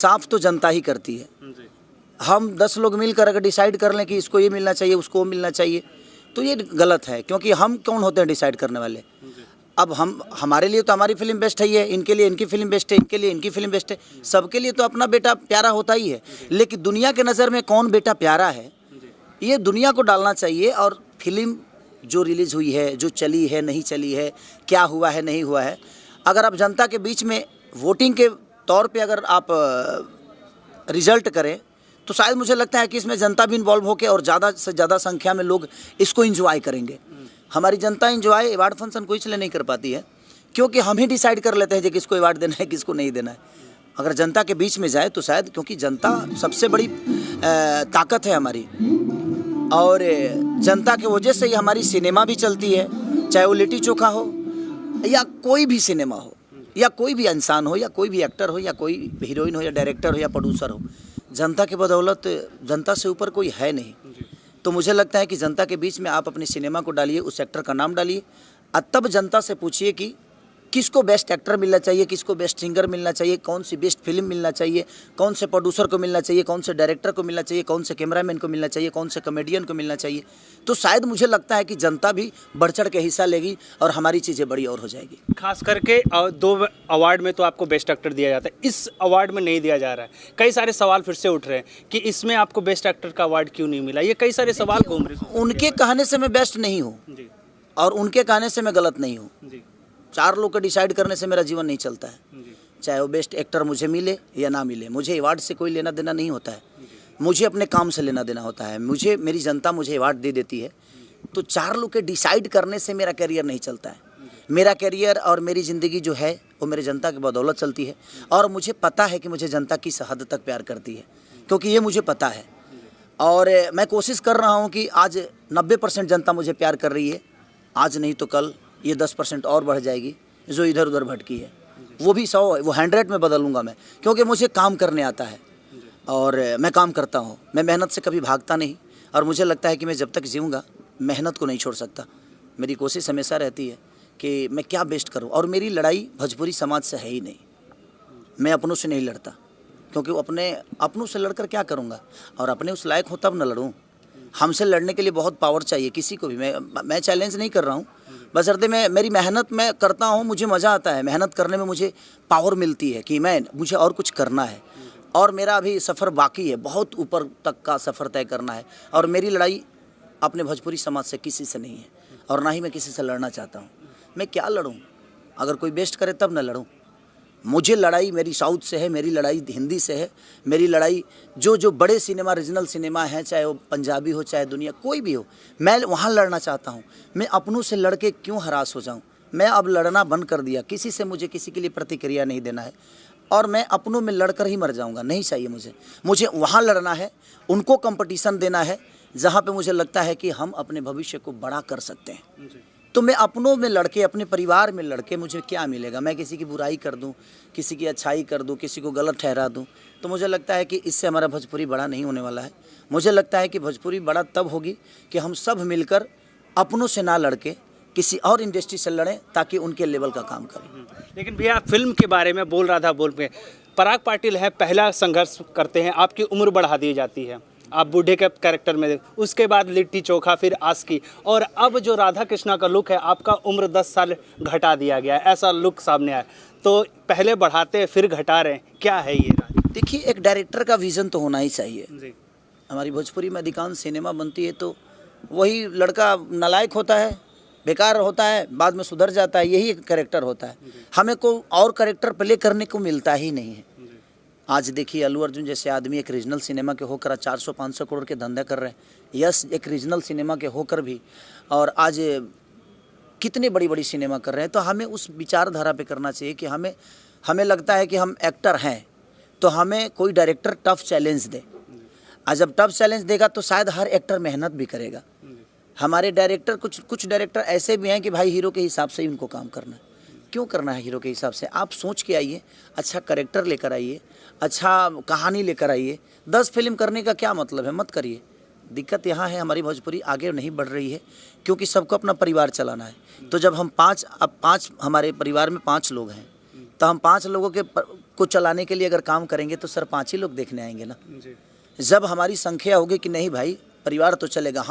साफ तो जनता ही करती है। हम 10 लोग मिलकर अगर डिसाइड कर लें कि इसको ये मिलना चाहिए, उसको वो मिलना चाहिए, तो ये गलत है, क्योंकि हम कौन होते हैं डिसाइड करने वाले। अब हमारे लिए तो हमारी फिल्म बेस्ट है, इनके लिए इनकी फिल्म बेस्ट है, इनके लिए इनकी फिल्म बेस्ट है। सबके लिए तो अपना बेटा प्यारा होता ही है, लेकिन दुनिया के नज़र में कौन बेटा प्यारा है ये दुनिया को डालना चाहिए। और फिल्म जो रिलीज़ हुई है, जो चली है नहीं चली है, क्या हुआ है नहीं हुआ है, अगर आप जनता के बीच में वोटिंग के तौर पे अगर आप रिजल्ट करें तो शायद मुझे लगता है कि इसमें जनता भी इन्वॉल्व होकर और ज़्यादा से ज़्यादा संख्या में लोग इसको एंजॉय करेंगे। हमारी जनता एंजॉय अवार्ड फंक्शन को इसलिए नहीं कर पाती है क्योंकि हम ही डिसाइड कर लेते हैं कि किसको अवार्ड देना है, किसको नहीं देना है। अगर जनता के बीच में जाए तो शायद, क्योंकि जनता सबसे बड़ी ताकत है हमारी, और जनता के वजह से ही हमारी सिनेमा भी चलती है, चाहे वो लिट्टी चोखा हो या कोई भी सिनेमा हो, या कोई भी इंसान हो, या कोई भी एक्टर हो, या कोई हीरोइन हो, या डायरेक्टर हो, या प्रोड्यूसर हो। जनता के बदौलत, जनता से ऊपर कोई है नहीं। तो मुझे लगता है कि जनता के बीच में आप अपनी सिनेमा को डालिए, उस एक्टर का नाम डालिए, और तब जनता से पूछिए कि किसको बेस्ट एक्टर मिलना चाहिए, किसको बेस्ट सिंगर मिलना चाहिए, कौन सी बेस्ट फिल्म मिलना चाहिए, कौन से प्रोड्यूसर को मिलना चाहिए, कौन से डायरेक्टर को मिलना चाहिए, कौन से कैमरामैन को मिलना चाहिए, कौन से कॉमेडियन को मिलना चाहिए। तो शायद मुझे लगता है कि जनता भी बढ़ चढ़ के हिस्सा लेगी और हमारी चीज़ें बड़ी और हो जाएगी। खास करके 2 अवार्ड में तो आपको बेस्ट एक्टर दिया जाता है, इस अवार्ड में नहीं दिया जा रहा है। कई सारे सवाल फिर से उठ रहे हैं कि इसमें आपको बेस्ट एक्टर का अवार्ड क्यों नहीं मिला। ये कई सारे सवाल घूम रहे हैं। उनके कहने से मैं बेस्ट नहीं हूँ और उनके कहने से मैं गलत नहीं हूँ। 4 लोग के डिसाइड करने से मेरा जीवन नहीं चलता है। चाहे वो बेस्ट एक्टर मुझे मिले या ना मिले, मुझे अवार्ड से कोई लेना देना नहीं होता है। मुझे अपने काम से लेना देना होता है। मुझे मेरी जनता मुझे अवार्ड दे देती है, तो 4 लोग के डिसाइड करने से मेरा करियर नहीं चलता है। मेरा करियर और मेरी ज़िंदगी जो है वो मेरी जनता की बदौलत चलती है, और मुझे पता है कि मुझे जनता किस हद तक प्यार करती है, क्योंकि ये मुझे पता है। और मैं कोशिश कर रहा हूँ कि आज 90% जनता मुझे प्यार कर रही है, आज नहीं तो कल ये 10% और बढ़ जाएगी जो इधर उधर भटकी है। वो भी 100, वो 100 में बदलूंगा मैं, क्योंकि मुझे काम करने आता है और मैं काम करता हूँ। मैं मेहनत से कभी भागता नहीं, और मुझे लगता है कि मैं जब तक जीऊँगा मेहनत को नहीं छोड़ सकता। मेरी कोशिश हमेशा रहती है कि मैं क्या बेस्ट करूँ, और मेरी लड़ाई भोजपुरी समाज से है ही नहीं। मैं अपनों से नहीं लड़ता, क्योंकि अपनों से लड़कर क्या करूँगा, और अपने उस लायक हो तब न लड़ूँ। हमसे लड़ने के लिए बहुत पावर चाहिए किसी को भी। मैं चैलेंज नहीं कर रहा हूँ, बशर्ते मैं मेरी मेहनत मैं करता हूँ, मुझे मज़ा आता है मेहनत करने में, मुझे पावर मिलती है कि मुझे और कुछ करना है, और मेरा अभी सफ़र बाकी है, बहुत ऊपर तक का सफ़र तय करना है। और मेरी लड़ाई अपने भोजपुरी समाज से किसी से नहीं है, और ना ही मैं किसी से लड़ना चाहता हूँ। मैं क्या लड़ूँ, अगर कोई बेस्ट करे तब न लड़ूँ। मुझे लड़ाई मेरी साउथ से है, मेरी लड़ाई हिंदी से है, मेरी लड़ाई जो बड़े सिनेमा, रीजनल सिनेमा हैं, चाहे वो पंजाबी हो, चाहे दुनिया कोई भी हो, मैं वहाँ लड़ना चाहता हूँ। मैं अपनों से लड़के क्यों हरास हो जाऊँ। मैं अब लड़ना बंद कर दिया, किसी से मुझे किसी के लिए प्रतिक्रिया नहीं देना है, और मैं अपनों में लड़कर ही मर जाऊँगा। नहीं चाहिए मुझे वहाँ लड़ना है, उनको कंपटीशन देना है जहाँ पर मुझे लगता है कि हम अपने भविष्य को बड़ा कर सकते हैं। तो मैं अपनों में लड़के, अपने परिवार में लड़के मुझे क्या मिलेगा। मैं किसी की बुराई कर दूं, किसी की अच्छाई कर दूं, किसी को गलत ठहरा दूं, तो मुझे लगता है कि इससे हमारा भोजपुरी बड़ा नहीं होने वाला है। मुझे लगता है कि भोजपुरी बड़ा तब होगी कि हम सब मिलकर अपनों से ना लड़के किसी और इंडस्ट्री से लड़ें, ताकि उनके लेवल का काम करें। लेकिन भैया, फिल्म के बारे में बोल रहा था, पराग पाटिल है, पहला संघर्ष करते हैं, आपकी उम्र बढ़ा दी जाती है, आप बूढ़े के कैरेक्टर में, उसके बाद लिट्टी चोखा, फिर आस्की, और अब जो राधा कृष्णा का लुक है, आपका उम्र 10 साल घटा दिया गया है, ऐसा लुक सामने आया। तो पहले बढ़ाते फिर घटा रहे हैं, क्या है ये? देखिए, एक डायरेक्टर का विज़न तो होना ही चाहिए जी। हमारी भोजपुरी में अधिकांश सिनेमा बनती है तो वही लड़का नालायक होता है, बेकार होता है, बाद में सुधर जाता है, यही एक कैरेक्टर होता है। हमें को और कैरेक्टर प्ले करने को मिलता ही नहीं है। आज देखिए, अल्लू अर्जुन जैसे आदमी एक रीजनल सिनेमा के होकर 400-500 करोड़ के धंधे कर रहे हैं। यस, एक रीजनल सिनेमा के होकर भी, और आज कितने बड़ी बड़ी सिनेमा कर रहे हैं। तो हमें उस विचारधारा पे करना चाहिए कि हमें लगता है कि हम एक्टर हैं, तो हमें कोई डायरेक्टर टफ चैलेंज दे। आज जब टफ चैलेंज देगा तो शायद हर एक्टर मेहनत भी करेगा। हमारे डायरेक्टर, कुछ डायरेक्टर ऐसे भी हैं कि भाई हीरो के हिसाब से ही उनको काम करना है। क्यों करना है हीरो के हिसाब से? आप सोच के आइए, अच्छा कैरेक्टर लेकर आइए, अच्छा कहानी लेकर आइए। 10 फिल्म करने का क्या मतलब है? मत करिए। दिक्कत यहाँ है, हमारी भोजपुरी आगे नहीं बढ़ रही है क्योंकि सबको अपना परिवार चलाना है। तो जब हम 5 हमारे परिवार में 5 लोग हैं, तो हम 5 लोगों के को चलाने के लिए अगर काम करेंगे तो सर 5 ही लोग देखने आएंगे ना। जी जब हमारी संख्या होगी कि नहीं भाई परिवार तो चलेगा, हम